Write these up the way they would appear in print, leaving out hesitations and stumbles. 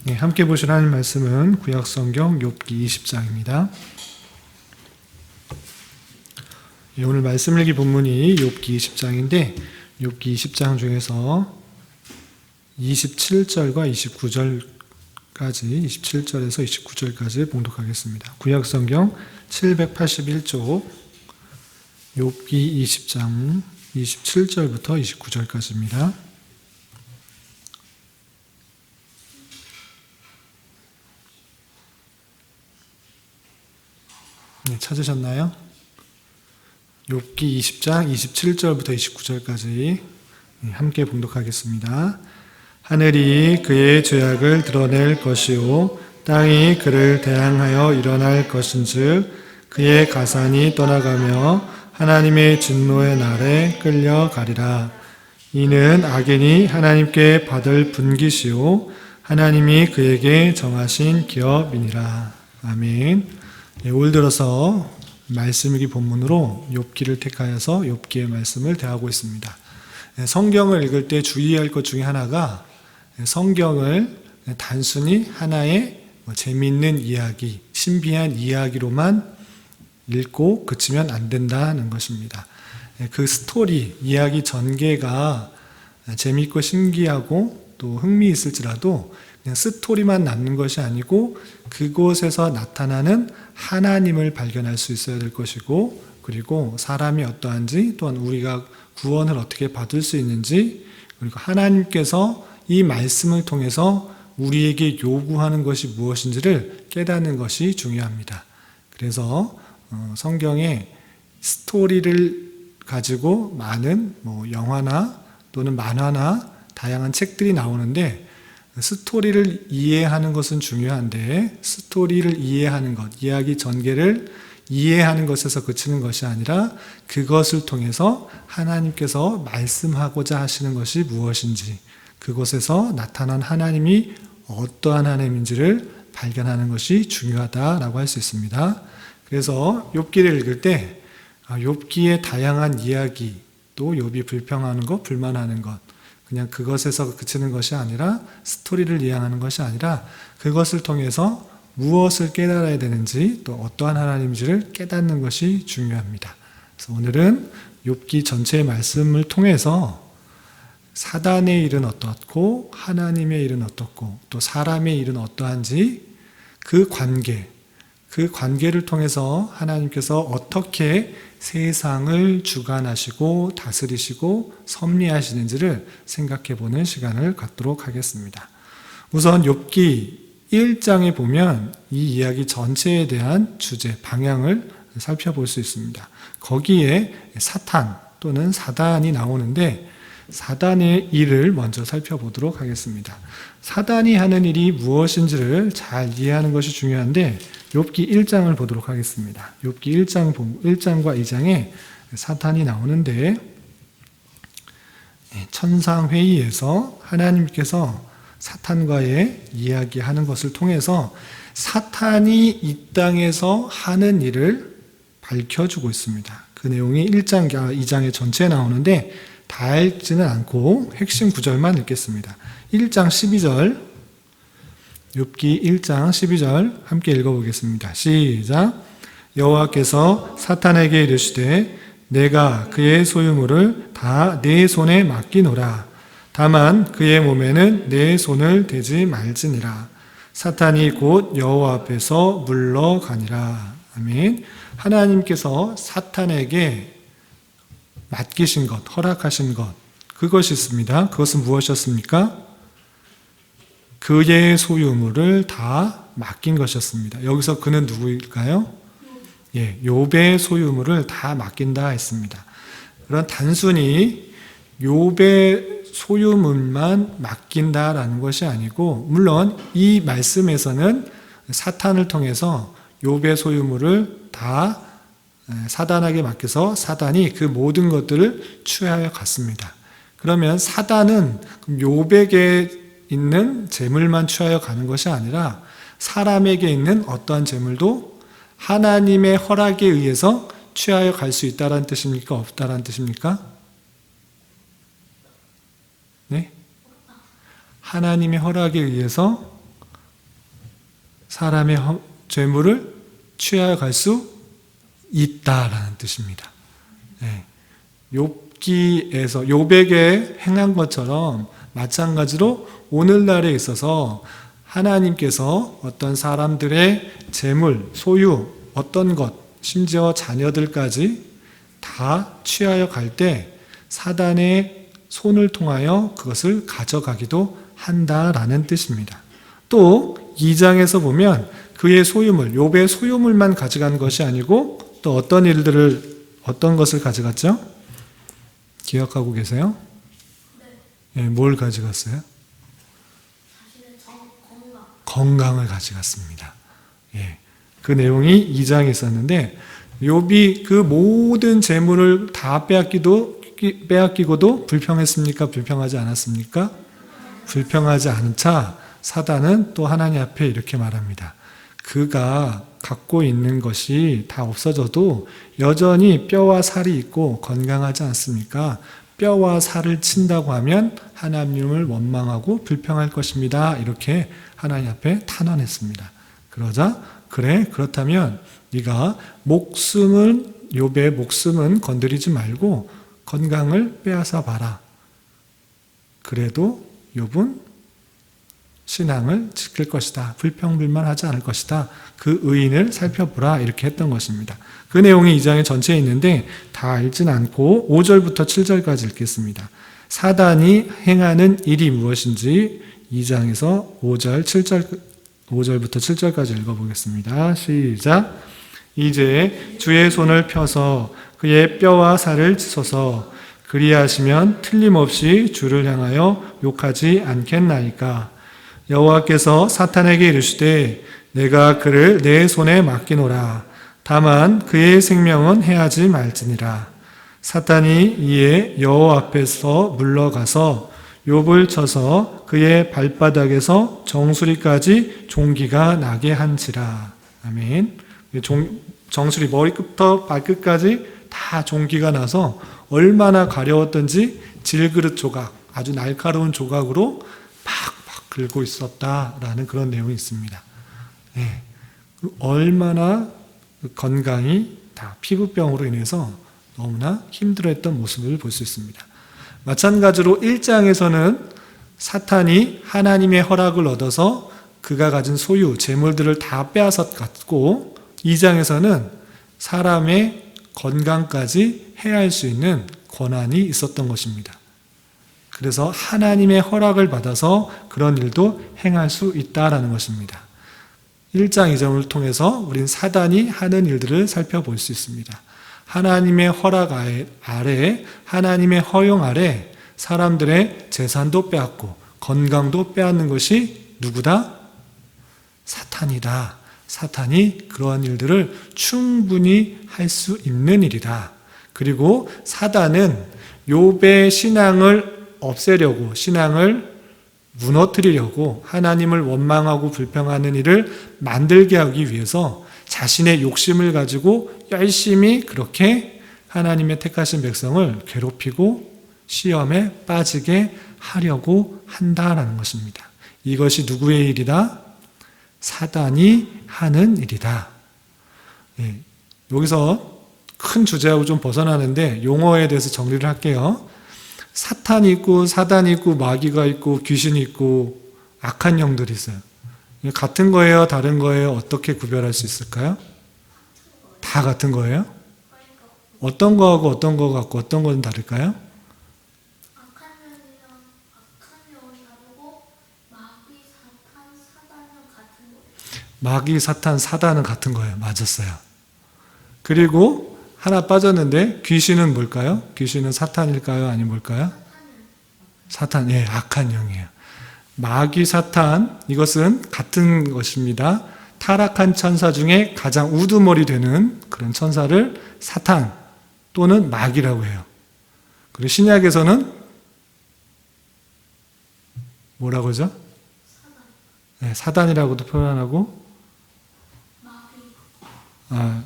네, 함께 보실 하나님 말씀은 구약성경 욥기 20장입니다. 오늘 말씀 읽기 본문이 욥기 20장인데 욥기 20장 중에서 27절과 29절까지 27절에서 29절까지 봉독하겠습니다. 구약성경 781쪽 욥기 20장 27절부터 29절까지입니다. 네, 찾으셨나요? 욥기 20장 27절부터 29절까지 함께 봉독하겠습니다. 하늘이 그의 죄악을 드러낼 것이요 땅이 그를 대항하여 일어날 것인즉 그의 가산이 떠나가며 하나님의 진노의 날에 끌려가리라. 이는 악인이 하나님께 받을 분깃이요 하나님이 그에게 정하신 기업이니라. 아멘. 올 들어서 말씀이기 본문으로 욥기를 택하여서 욥기의 말씀을 대하고 있습니다. 성경을 읽을 때 주의할 것 중에 하나가 성경을 단순히 하나의 재미있는 이야기, 신비한 이야기로만 읽고 그치면 안 된다는 것입니다. 그 스토리, 이야기 전개가 재미있고 신기하고 또 흥미있을지라도 그냥 스토리만 남는 것이 아니고 그곳에서 나타나는 하나님을 발견할 수 있어야 될 것이고, 그리고 사람이 어떠한지, 또한 우리가 구원을 어떻게 받을 수 있는지, 그리고 하나님께서 이 말씀을 통해서 우리에게 요구하는 것이 무엇인지를 깨닫는 것이 중요합니다. 그래서 성경에 스토리를 가지고 많은 영화나 또는 만화나 다양한 책들이 나오는데, 스토리를 이해하는 것은 중요한데 스토리를 이해하는 것, 이야기 전개를 이해하는 것에서 그치는 것이 아니라 그것을 통해서 하나님께서 말씀하고자 하시는 것이 무엇인지, 그곳에서 나타난 하나님이 어떠한 하나님인지를 발견하는 것이 중요하다라고 할 수 있습니다. 그래서 욥기를 읽을 때 욥기의 다양한 이야기, 또 욥이 불평하는 것, 불만하는 것, 그냥 그것에서 그치는 것이 아니라 스토리를 이해하는 것이 아니라 그것을 통해서 무엇을 깨달아야 되는지, 또 어떠한 하나님인지를 깨닫는 것이 중요합니다. 그래서 오늘은 욥기 전체의 말씀을 통해서 사단의 일은 어떻고 하나님의 일은 어떻고 또 사람의 일은 어떠한지 그 관계를 통해서 하나님께서 어떻게 세상을 주관하시고 다스리시고 섭리하시는지를 생각해 보는 시간을 갖도록 하겠습니다. 우선 욥기 1장에 보면 이 이야기 전체에 대한 주제, 방향을 살펴볼 수 있습니다. 거기에 사탄 또는 사단이 나오는데 사단의 일을 먼저 살펴보도록 하겠습니다. 사단이 하는 일이 무엇인지를 잘 이해하는 것이 중요한데 욥기 1장을 보도록 하겠습니다. 욥기 1장과 2장에 사탄이 나오는데 천상회의에서 하나님께서 사탄과의 이야기하는 것을 통해서 사탄이 이 땅에서 하는 일을 밝혀주고 있습니다. 그 내용이 1장, 2장에 전체에 나오는데 다 읽지는 않고 핵심 구절만 읽겠습니다. 1장 12절, 욥기 1장 12절 함께 읽어보겠습니다. 시작. 여호와께서 사탄에게 이르시되 내가 그의 소유물을 다 내 손에 맡기노라. 다만 그의 몸에는 내 손을 대지 말지니라. 사탄이 곧 여호와 앞에서 물러가니라. 아멘. 하나님께서 사탄에게 맡기신 것, 허락하신 것, 그것이 있습니다. 그것은 무엇이었습니까? 그의 소유물을 다 맡긴 것이었습니다. 여기서 그는 누구일까요? 욥의 소유물을 다 맡긴다 했습니다. 그런 단순히 욥의 소유물만 맡긴다라는 것이 아니고, 물론 이 말씀에서는 사탄을 통해서 욥의 소유물을 다 사단에게 맡겨서 사단이 그 모든 것들을 취하여 갔습니다. 그러면 사단은 욥에게 있는 재물만 취하여 가는 것이 아니라 사람에게 있는 어떠한 재물도 하나님의 허락에 의해서 취하여 갈 수 있다는 뜻입니까? 없다는 뜻입니까? 네? 하나님의 허락에 의해서 사람의 재물을 취하갈 수 있다라는 뜻입니다. 예. 욥기에서 욥에게 행한 것처럼 마찬가지로 오늘날에 있어서 하나님께서 어떤 사람들의 재물, 소유, 어떤 것, 심지어 자녀들까지 다 취하여 갈 때 사단의 손을 통하여 그것을 가져가기도 한다라는 뜻입니다. 또 2장에서 보면 그의 소유물, 욥의 소유물만 가져간 것이 아니고 또 어떤 것을 가져갔죠? 기억하고 계세요? 네. 뭘 가져갔어요? 건강을 가져갔습니다. 예. 그 내용이 2장에 있었는데 욥이 그 모든 재물을 다 빼앗기고도 불평했습니까? 불평하지 않았습니까? 불평하지 않은 차 사단은 또 하나님 앞에 이렇게 말합니다. 그가 갖고 있는 것이 다 없어져도 여전히 뼈와 살이 있고 건강하지 않습니까? 뼈와 살을 친다고 하면 하나님을 원망하고 불평할 것입니다. 이렇게 하나님 앞에 탄원했습니다. 그러자 그래 그렇다면 네가 욥의 목숨은 건드리지 말고 건강을 빼앗아 봐라. 그래도 욥은 신앙을 지킬 것이다. 불평불만하지 않을 것이다. 그 의인을 살펴보라. 이렇게 했던 것입니다. 그 내용이 2장에 전체에 있는데 다 읽진 않고 5절부터 7절까지 읽겠습니다. 사단이 행하는 일이 무엇인지 2장에서 5절부터 7절까지 읽어보겠습니다. 시작. 이제 주의 손을 펴서 그의 뼈와 살을 치소서. 그리하시면 틀림없이 주를 향하여 욕하지 않겠나이까. 여호와께서 사탄에게 이르시되 내가 그를 내 손에 맡기노라. 다만 그의 생명은 해하지 말지니라. 사탄이 이에 여호와 앞에서 물러가서 욥을 쳐서 그의 발바닥에서 정수리까지 종기가 나게 한지라. 아멘. 정수리 머리끝부터 발끝까지 다 종기가 나서 얼마나 가려웠던지 질그릇 조각, 아주 날카로운 조각으로 팍팍 긁고 있었다라는 그런 내용이 있습니다. 네. 얼마나 건강이 다 피부병으로 인해서 너무나 힘들어했던 모습을 볼 수 있습니다. 마찬가지로 1장에서는 사탄이 하나님의 허락을 얻어서 그가 가진 소유, 재물들을 다 빼앗아 갔고 2장에서는 사람의 건강까지 해할 수 있는 권한이 있었던 것입니다. 그래서 하나님의 허락을 받아서 그런 일도 행할 수 있다라는 것입니다. 1장 2장을 통해서 우린 사단이 하는 일들을 살펴볼 수 있습니다. 하나님의 허락 아래, 하나님의 허용 아래 사람들의 재산도 빼앗고 건강도 빼앗는 것이 누구다? 사탄이다. 사탄이 그러한 일들을 충분히 할 수 있는 일이다. 그리고 사단은 욥의 신앙을 없애려고, 신앙을 무너뜨리려고 하나님을 원망하고 불평하는 일을 만들게 하기 위해서 자신의 욕심을 가지고 열심히 그렇게 하나님의 택하신 백성을 괴롭히고 시험에 빠지게 하려고 한다라는 것입니다. 이것이 누구의 일이다? 사단이 하는 일이다. 예, 여기서 큰 주제하고 좀 벗어나는데 용어에 대해서 정리를 할게요. 사탄이 있고 사단이 있고 마귀가 있고 귀신이 있고 악한 영들이 있어요. 같은 거예요? 다른 거예요? 어떻게 구별할 수 있을까요? 다 같은 거예요? 어떤 거하고 어떤 거 같고 어떤 건 다를까요? 악한 영이랑 악한 영은 다르고 마귀, 사탄, 사단은 같은 거예요. 마귀, 사탄, 사단은 같은 거예요. 맞았어요. 그리고 하나 빠졌는데 귀신은 뭘까요? 귀신은 사탄일까요? 아니면 뭘까요? 사탄, 예, 악한 영이에요. 마귀, 사탄, 이것은 같은 것입니다. 타락한 천사 중에 가장 우두머리 되는 그런 천사를 사탄 또는 마귀라고 해요. 그리고 신약에서는 뭐라고 하죠? 네, 사단이라고도 표현하고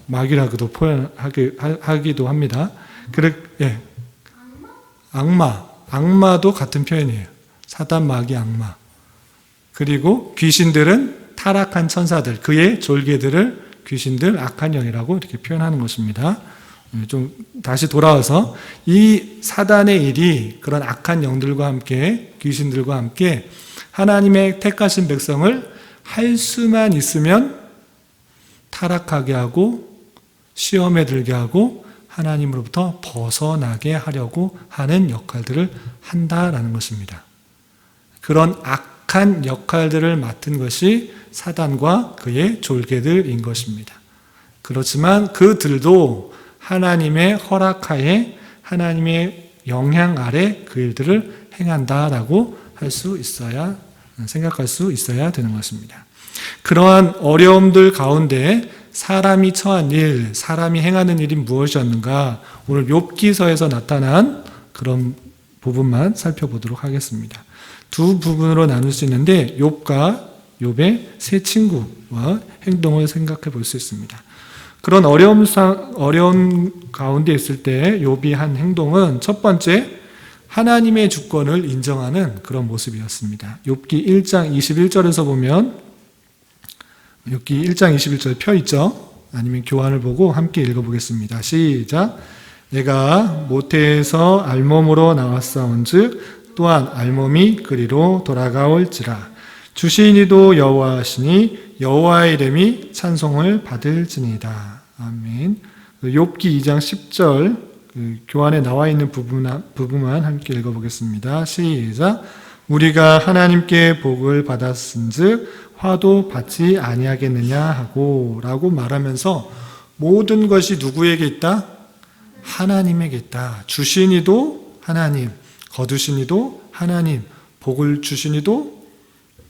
마귀라고도 표현하기도 합니다. 예. 악마도 같은 표현이에요. 사단, 마귀, 악마. 그리고 귀신들은 타락한 천사들, 그의 졸개들을 귀신들, 악한 영이라고 이렇게 표현하는 것입니다. 좀 다시 돌아와서 이 사단의 일이 그런 악한 영들과 함께, 귀신들과 함께 하나님의 택하신 백성을 할 수만 있으면 타락하게 하고 시험에 들게 하고 하나님으로부터 벗어나게 하려고 하는 역할들을 한다라는 것입니다. 그런 악한 역할들을 맡은 것이 사단과 그의 졸개들인 것입니다. 그렇지만 그들도 하나님의 허락하에 하나님의 영향 아래 그 일들을 행한다라고 할 수 있어야, 생각할 수 있어야 되는 것입니다. 그러한 어려움들 가운데 사람이 처한 일, 사람이 행하는 일이 무엇이었는가, 오늘 욥기서에서 나타난 그런 부분만 살펴보도록 하겠습니다. 두 부분으로 나눌 수 있는데 욥과 욥의 세 친구와 행동을 생각해 볼 수 있습니다. 그런 어려운 가운데 있을 때 욥이 한 행동은 첫 번째, 하나님의 주권을 인정하는 그런 모습이었습니다. 욥기 1장 21절에서 보면, 욥기 1장 21절 펴 있죠? 아니면 교환을 보고 함께 읽어보겠습니다. 시작. 내가 모태에서 알몸으로 나왔사온즉 또한 알몸이 그리로 돌아가올지라. 주시니도 여호와시니 여호와의 이름이 찬송을 받을지니이다. 아멘. 욥기 2장 10절 교환에 나와 있는 부분만 함께 읽어보겠습니다. 시작. 우리가 하나님께 복을 받았은즉 화도 받지 아니하겠느냐 하고 라고 말하면서 모든 것이 누구에게 있다? 하나님에게 있다. 주시니도 하나님, 거두시니도 하나님, 복을 주시니도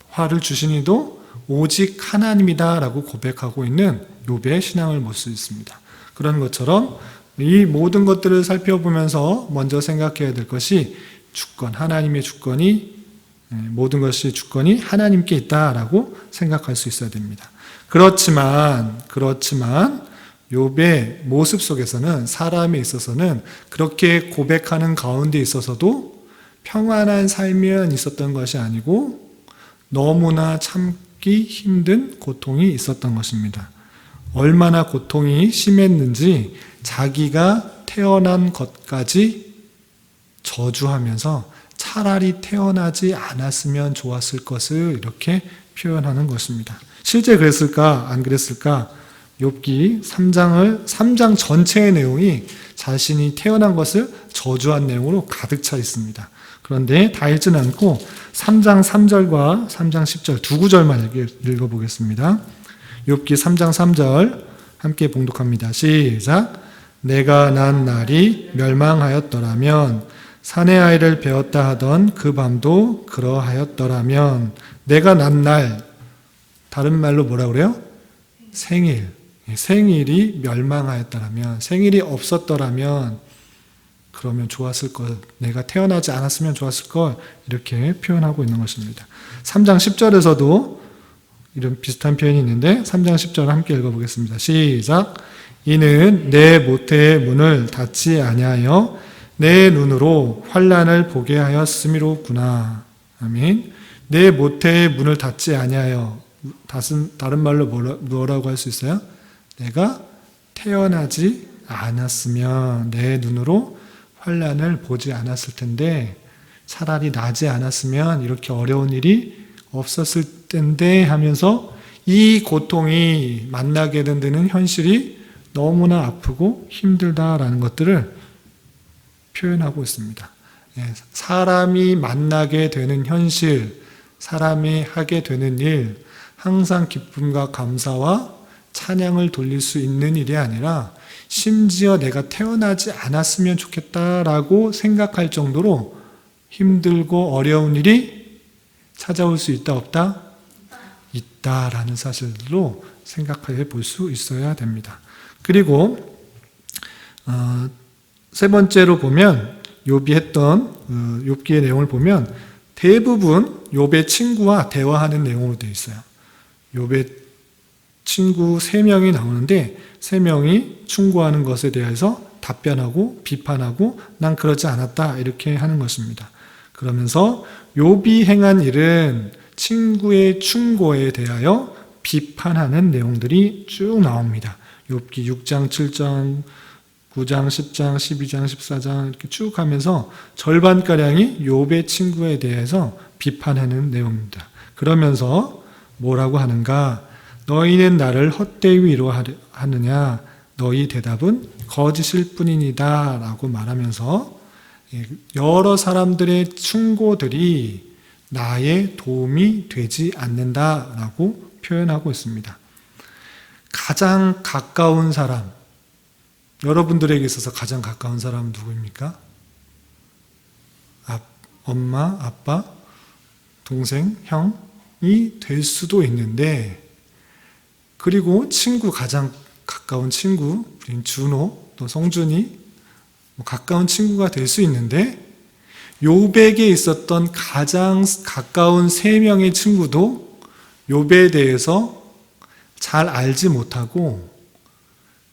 화를 주시니도 오직 하나님이다 라고 고백하고 있는 욥의 신앙을 볼 수 있습니다. 그런 것처럼 이 모든 것들을 살펴보면서 먼저 생각해야 될 것이 주권, 하나님의 주권이, 모든 것이 주권이 하나님께 있다라고 생각할 수 있어야 됩니다. 그렇지만 욥의 모습 속에서는, 사람에 있어서는 그렇게 고백하는 가운데 있어서도 평안한 삶이 있었던 것이 아니고 너무나 참기 힘든 고통이 있었던 것입니다. 얼마나 고통이 심했는지 자기가 태어난 것까지 저주하면서 차라리 태어나지 않았으면 좋았을 것을 이렇게 표현하는 것입니다. 실제 그랬을까 안 그랬을까? 욥기 3장 전체의 내용이 자신이 태어난 것을 저주한 내용으로 가득 차 있습니다. 그런데 다 읽지는 않고 3장 3절과 3장 10절 두 구절만 읽어보겠습니다. 욥기 3장 3절 함께 봉독합니다. 시작. 내가 난 날이 멸망하였더라면 사내 아이를 배웠다 하던 그 밤도 그러하였더라면, 내가 난 날, 다른 말로 뭐라 그래요? 생일이 멸망하였더라면, 생일이 없었더라면 그러면 좋았을 것, 내가 태어나지 않았으면 좋았을 것, 이렇게 표현하고 있는 것입니다. 3장 10절에서도 이런 비슷한 표현이 있는데 3장 10절 함께 읽어보겠습니다. 시작. 이는 내 모태의 문을 닫지 아니하여 내 눈으로 환난을 보게 하였음이로구나. 아멘. 내 모태의 문을 닫지 아니하여, 다른 말로 뭐라고 할 수 있어요? 내가 태어나지 않았으면 내 눈으로 환난을 보지 않았을 텐데, 차라리 나지 않았으면 이렇게 어려운 일이 없었을 텐데 하면서 이 고통이 만나게 되는 현실이 너무나 아프고 힘들다라는 것들을 표현하고 있습니다. 사람이 만나게 되는 현실, 사람이 하게 되는 일, 항상 기쁨과 감사와 찬양을 돌릴 수 있는 일이 아니라 심지어 내가 태어나지 않았으면 좋겠다라고 생각할 정도로 힘들고 어려운 일이 찾아올 수 있다 없다? 있다라는 사실로 생각해 볼 수 있어야 됩니다. 그리고 세 번째로 보면 욥이 했던 욥기의 내용을 보면 대부분 욥의 친구와 대화하는 내용으로 되어 있어요. 욥의 친구 3명이 나오는데 3명이 충고하는 것에 대해서 답변하고 비판하고 난 그러지 않았다 이렇게 하는 것입니다. 그러면서 욥이 행한 일은 친구의 충고에 대하여 비판하는 내용들이 쭉 나옵니다. 욥기 6장, 7장, 9장, 10장, 12장, 14장 이렇게 쭉 하면서 절반가량이 욥의 친구에 대해서 비판하는 내용입니다. 그러면서 뭐라고 하는가? 너희는 나를 헛되이 위로하느냐? 너희 대답은 거짓일 뿐이니다 라고 말하면서 여러 사람들의 충고들이 나의 도움이 되지 않는다라고 표현하고 있습니다. 가장 가까운 사람, 여러분들에게 있어서 가장 가까운 사람은 누구입니까? 엄마, 아빠, 동생, 형이 될 수도 있는데, 그리고 친구, 가장 가까운 친구, 우린 준호, 또 성준이 가까운 친구가 될 수 있는데, 욥에게 있었던 가장 가까운 3명의 친구도 욥에 대해서 잘 알지 못하고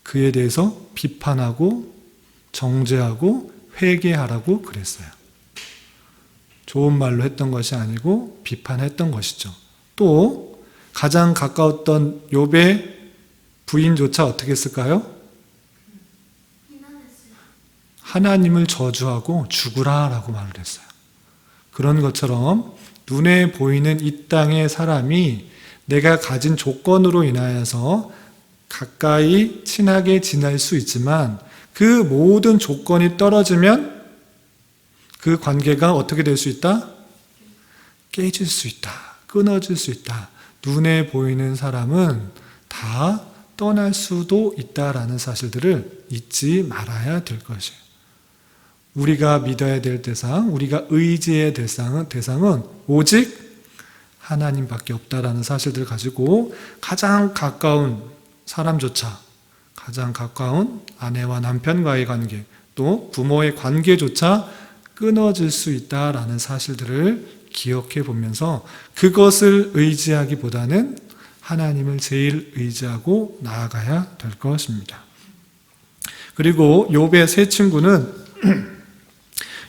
그에 대해서 비판하고 정죄하고 회개하라고 그랬어요. 좋은 말로 했던 것이 아니고 비판했던 것이죠. 또 가장 가까웠던 욥의 부인조차 어떻게 했을까요? 하나님을 저주하고 죽으라 라고 말을 했어요. 그런 것처럼 눈에 보이는 이 땅의 사람이 내가 가진 조건으로 인하여서 가까이 친하게 지낼 수 있지만 그 모든 조건이 떨어지면 그 관계가 어떻게 될 수 있다? 깨질 수 있다. 끊어질 수 있다. 눈에 보이는 사람은 다 떠날 수도 있다라는 사실들을 잊지 말아야 될 것이에요. 우리가 믿어야 될 대상, 우리가 의지해야 될 대상은 오직 하나님밖에 없다라는 사실들을 가지고 가장 가까운 사람조차, 가장 가까운 아내와 남편과의 관계, 또 부모의 관계조차 끊어질 수 있다라는 사실들을 기억해 보면서 그것을 의지하기보다는 하나님을 제일 의지하고 나아가야 될 것입니다. 그리고 욥의 세 친구는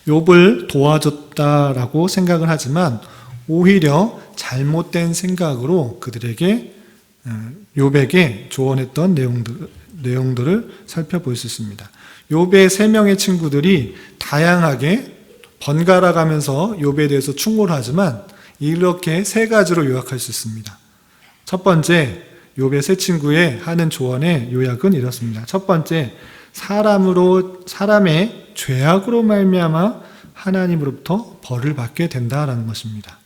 욥을 도와줬다라고 생각을 하지만 오히려 잘못된 생각으로 그들에게 욥에게 조언했던 내용들을 살펴볼 수 있습니다. 욥의 3명의 친구들이 다양하게 번갈아 가면서 욥에 대해서 충고를 하지만 이렇게 3가지로 요약할 수 있습니다. 첫 번째, 욥의 세 친구의 하는 조언의 요약은 이렇습니다. 첫 번째, 사람의 죄악으로 말미암아 하나님으로부터 벌을 받게 된다라는 것입니다.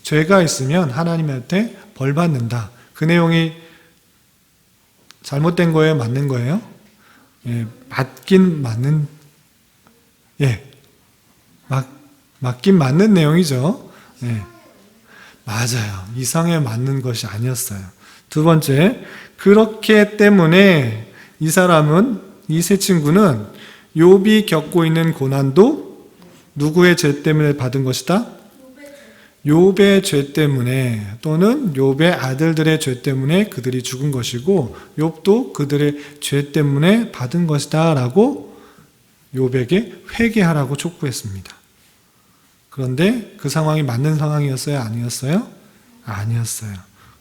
죄가 있으면 하나님한테 벌 받는다. 그 내용이 잘못된 거예요? 맞는 거예요? 맞긴 맞는 내용이죠. 맞아요. 이성에 맞는 것이 아니었어요. 두 번째, 그렇기 때문에 이 세 친구는 욥이 겪고 있는 고난도 누구의 죄 때문에 받은 것이다? 욥의 죄 때문에, 또는 욥의 아들들의 죄 때문에 그들이 죽은 것이고 욥도 그들의 죄 때문에 받은 것이다 라고 욥에게 회개하라고 촉구했습니다. 그런데 그 상황이 맞는 상황이었어요? 아니었어요? 아니었어요.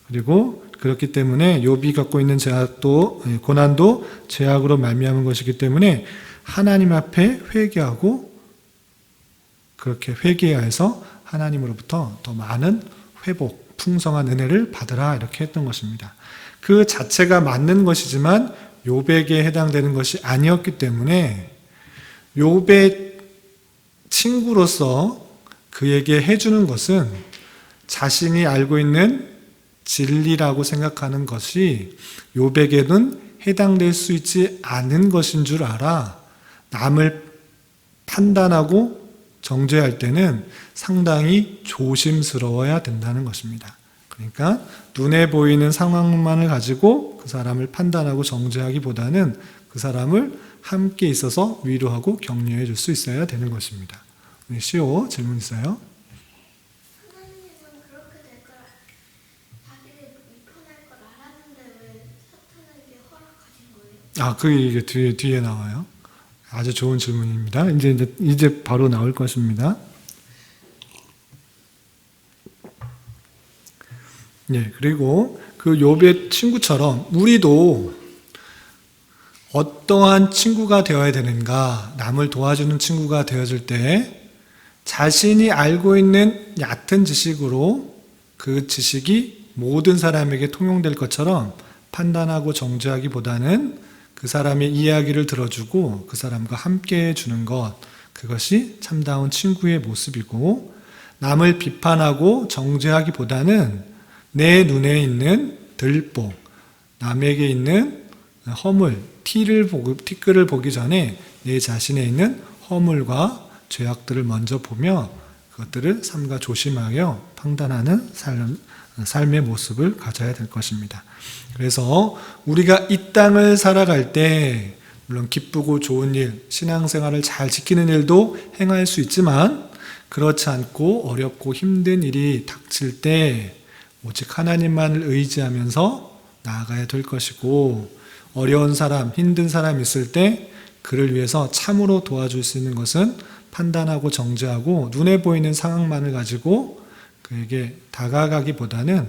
그리고 그렇기 때문에 욥이 갖고 있는 고난도 죄악으로 말미암은 것이기 때문에 하나님 앞에 회개하고 그렇게 회개해서 하나님으로부터 더 많은 회복, 풍성한 은혜를 받으라 이렇게 했던 것입니다. 그 자체가 맞는 것이지만 욥에게 해당되는 것이 아니었기 때문에 욥의 친구로서 그에게 해주는 것은 자신이 알고 있는 진리라고 생각하는 것이 욥에게는 해당될 수 있지 않은 것인 줄 알아 남을 판단하고 정죄할 때는 상당히 조심스러워야 된다는 것입니다. 그러니까 눈에 보이는 상황만을 가지고 그 사람을 판단하고 정죄하기보다는 그 사람을 함께 있어서 위로하고 격려해 줄 수 있어야 되는 것입니다. 시오 질문 있어요? 하나님은 그렇게 될 걸 자기를 위편할 걸 알았는데 왜 사탄에게 허락하신 거예요? 그게 뒤에 나와요. 아주 좋은 질문입니다. 이제 바로 나올 것입니다. 그리고 그 욥의 친구처럼 우리도 어떠한 친구가 되어야 되는가, 남을 도와주는 친구가 되어질 때 자신이 알고 있는 얕은 지식으로 그 지식이 모든 사람에게 통용될 것처럼 판단하고 정죄하기보다는 그 사람의 이야기를 들어주고 그 사람과 함께 해주는 것, 그것이 참다운 친구의 모습이고, 남을 비판하고 정죄하기보다는 내 눈에 있는 들보, 남에게 있는 허물, 티끌을 보기 전에 내 자신에 있는 허물과 죄악들을 먼저 보며 그것들을 삼가 조심하여 판단하는 삶의 모습을 가져야 될 것입니다. 그래서 우리가 이 땅을 살아갈 때 물론 기쁘고 좋은 일, 신앙생활을 잘 지키는 일도 행할 수 있지만 그렇지 않고 어렵고 힘든 일이 닥칠 때 오직 하나님만을 의지하면서 나아가야 될 것이고, 어려운 사람, 힘든 사람 있을 때 그를 위해서 참으로 도와줄 수 있는 것은 판단하고 정죄하고 눈에 보이는 상황만을 가지고 그에게 다가가기보다는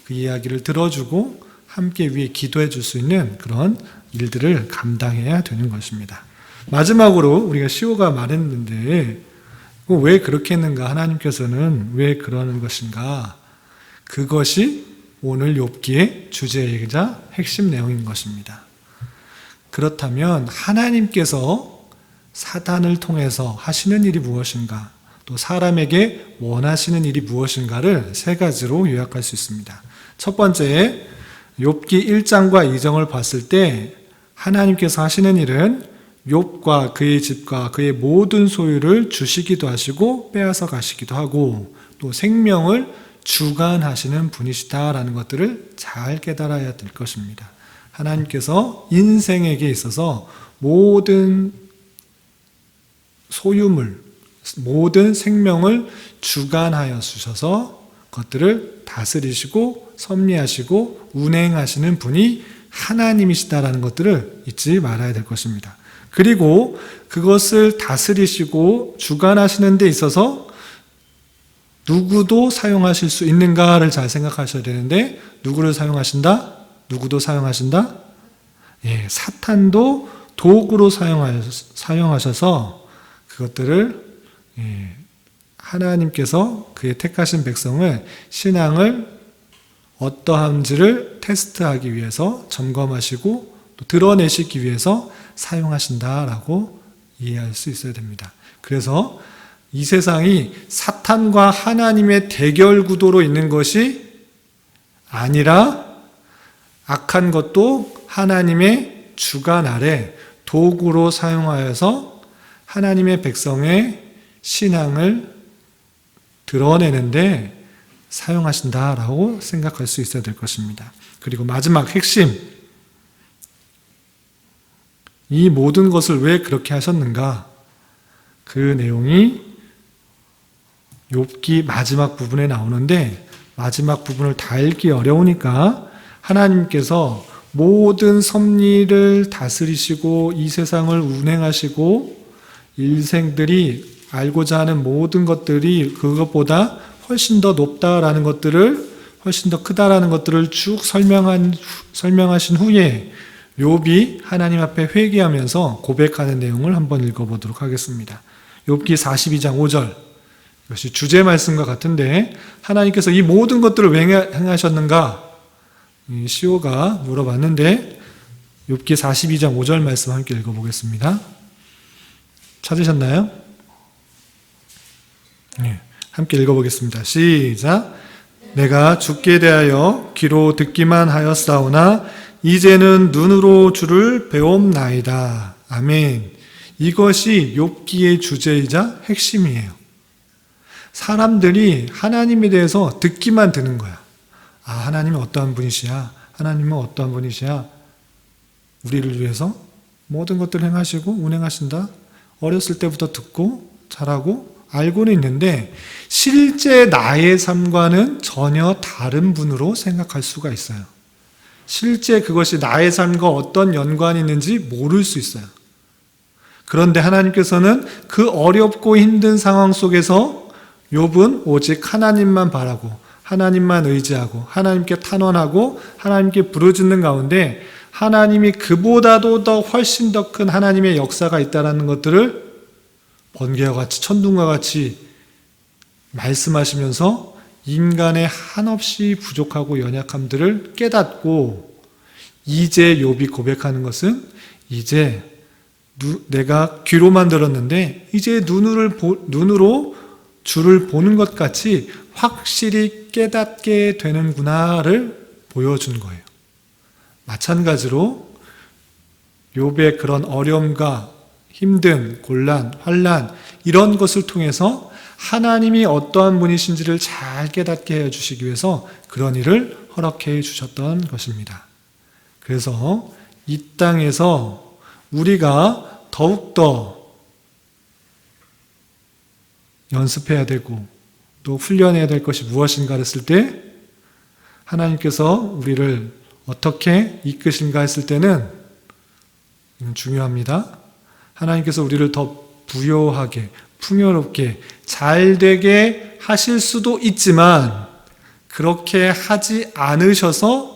그 이야기를 들어주고 함께 위해 기도해 줄 수 있는 그런 일들을 감당해야 되는 것입니다. 마지막으로 우리가 시호가 말했는데 왜 그렇게 했는가, 하나님께서는 왜 그러는 것인가, 그것이 오늘 욥기의 주제이자 핵심 내용인 것입니다. 그렇다면 하나님께서 사단을 통해서 하시는 일이 무엇인가, 또 사람에게 원하시는 일이 무엇인가를 세 가지로 요약할 수 있습니다. 첫 번째, 욥기 1장과 2장을 봤을 때 하나님께서 하시는 일은 욥과 그의 집과 그의 모든 소유를 주시기도 하시고 빼앗아 가시기도 하고 또 생명을 주관하시는 분이시다라는 것들을 잘 깨달아야 될 것입니다. 하나님께서 인생에게 있어서 모든 소유물, 모든 생명을 주관하여 주셔서 그것들을 다스리시고 섭리하시고 운행하시는 분이 하나님이시다라는 것들을 잊지 말아야 될 것입니다. 그리고 그것을 다스리시고 주관하시는 데 있어서 누구도 사용하실 수 있는가를 잘 생각하셔야 되는데, 누구를 사용하신다? 누구도 사용하신다? 예, 사탄도 도구로 사용하셔서 그것들을 하나님께서 그의 택하신 백성을 신앙을 어떠한지를 테스트하기 위해서 점검하시고 또 드러내시기 위해서 사용하신다라고 이해할 수 있어야 됩니다. 그래서 이 세상이 사탄과 하나님의 대결 구도로 있는 것이 아니라 악한 것도 하나님의 주관 아래 도구로 사용하여서 하나님의 백성의 신앙을 드러내는데 사용하신다라고 생각할 수 있어야 될 것입니다. 그리고 마지막 핵심, 이 모든 것을 왜 그렇게 하셨는가, 그 내용이 욥기 마지막 부분에 나오는데 마지막 부분을 다 읽기 어려우니까 하나님께서 모든 섭리를 다스리시고 이 세상을 운행하시고 일생들이 알고자 하는 모든 것들이 그것보다 훨씬 더 높다라는 것들을, 훨씬 더 크다라는 것들을 쭉 설명하신 후에 욥이 하나님 앞에 회개하면서 고백하는 내용을 한번 읽어보도록 하겠습니다. 욥기 42장 5절, 이것이 주제 말씀과 같은데 하나님께서 이 모든 것들을 왜 행하셨는가, 시호가 물어봤는데 욥기 42장 5절 말씀 함께 읽어보겠습니다. 찾으셨나요? 네, 함께 읽어보겠습니다. 시작. 내가 주께 대하여 귀로 듣기만 하였사오나 이제는 눈으로 주를 배움나이다. 아멘. 이것이 욥기의 주제이자 핵심이에요. 사람들이 하나님에 대해서 듣기만 듣는 거야. 아, 하나님은 어떠한 분이시야? 하나님은 어떠한 분이시야? 우리를 위해서 모든 것들을 행하시고 운행하신다. 어렸을 때부터 듣고 잘하고 알고는 있는데 실제 나의 삶과는 전혀 다른 분으로 생각할 수가 있어요. 실제 그것이 나의 삶과 어떤 연관이 있는지 모를 수 있어요. 그런데 하나님께서는 그 어렵고 힘든 상황 속에서 욥은 오직 하나님만 바라고 하나님만 의지하고 하나님께 탄원하고 하나님께 부르짖는 가운데 하나님이 그보다도 더 훨씬 더 큰 하나님의 역사가 있다는 것들을 번개와 같이 천둥과 같이 말씀하시면서 인간의 한없이 부족하고 연약함들을 깨닫고 이제 욥이 고백하는 것은 이제 내가 귀로만 들었는데 이제 눈으로 주를 보는 것 같이 확실히 깨닫게 되는구나를 보여준 거예요. 마찬가지로 욥의 그런 어려움과 힘든 곤란, 환난 이런 것을 통해서 하나님이 어떠한 분이신지를 잘 깨닫게 해주시기 위해서 그런 일을 허락해 주셨던 것입니다. 그래서 이 땅에서 우리가 더욱더 연습해야 되고 또 훈련해야 될 것이 무엇인가 했을 때 하나님께서 우리를 어떻게 이끄신가 했을 때는 이건 중요합니다. 하나님께서 우리를 더 부요하게 풍요롭게 잘되게 하실 수도 있지만 그렇게 하지 않으셔서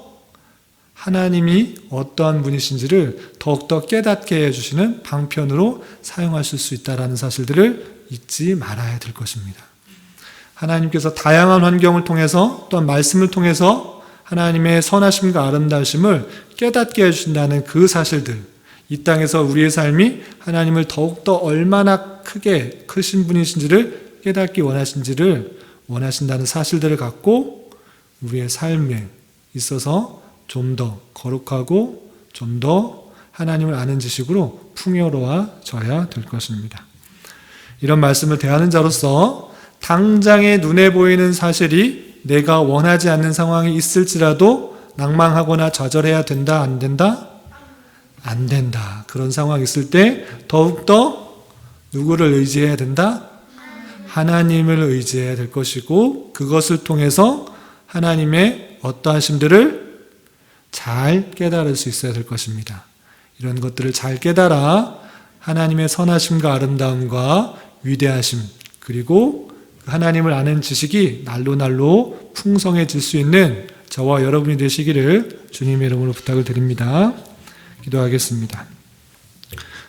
하나님이 어떠한 분이신지를 더욱더 깨닫게 해주시는 방편으로 사용하실 수 있다는 사실들을 잊지 말아야 될 것입니다. 하나님께서 다양한 환경을 통해서 또한 말씀을 통해서 하나님의 선하심과 아름다우심을 깨닫게 해주신다는 그 사실들, 이 땅에서 우리의 삶이 하나님을 더욱더 얼마나 크신 분이신지를 깨닫기 원하신다는 사실들을 갖고 우리의 삶에 있어서 좀 더 거룩하고 좀 더 하나님을 아는 지식으로 풍요로워져야 될 것입니다. 이런 말씀을 대하는 자로서 당장의 눈에 보이는 사실이 내가 원하지 않는 상황이 있을지라도 낭망하거나 좌절해야 된다, 안 된다? 안 된다. 그런 상황이 있을 때 더욱더 누구를 의지해야 된다? 하나님을 의지해야 될 것이고 그것을 통해서 하나님의 어떠하심들을 잘 깨달을 수 있어야 될 것입니다. 이런 것들을 잘 깨달아 하나님의 선하심과 아름다움과 위대하심 그리고 하나님을 아는 지식이 날로 풍성해질 수 있는 저와 여러분이 되시기를 주님의 이름으로 부탁을 드립니다. 기도하겠습니다.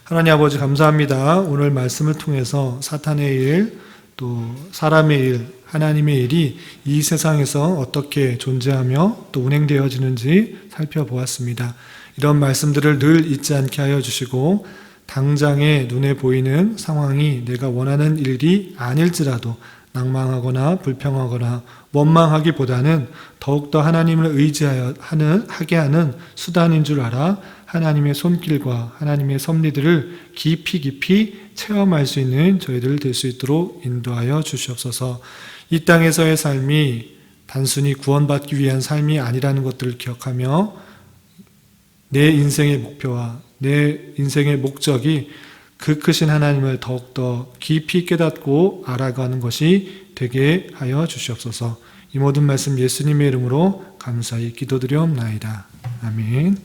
하나님 아버지 감사합니다. 오늘 말씀을 통해서 사탄의 일, 또 사람의 일, 하나님의 일이 이 세상에서 어떻게 존재하며 또 운행되어지는지 살펴보았습니다. 이런 말씀들을 늘 잊지 않게 하여 주시고 당장의 눈에 보이는 상황이 내가 원하는 일이 아닐지라도 낭망하거나 불평하거나 원망하기보다는 더욱더 하나님을 하게 하는 수단인 줄 알아 하나님의 손길과 하나님의 섭리들을 깊이 체험할 수 있는 저희들 될 수 있도록 인도하여 주시옵소서. 이 땅에서의 삶이 단순히 구원받기 위한 삶이 아니라는 것들을 기억하며 내 인생의 목표와 내 인생의 목적이 그 크신 하나님을 더욱더 깊이 깨닫고 알아가는 것이 되게 하여 주시옵소서. 이 모든 말씀 예수님의 이름으로 감사히 기도드리옵나이다. 아멘.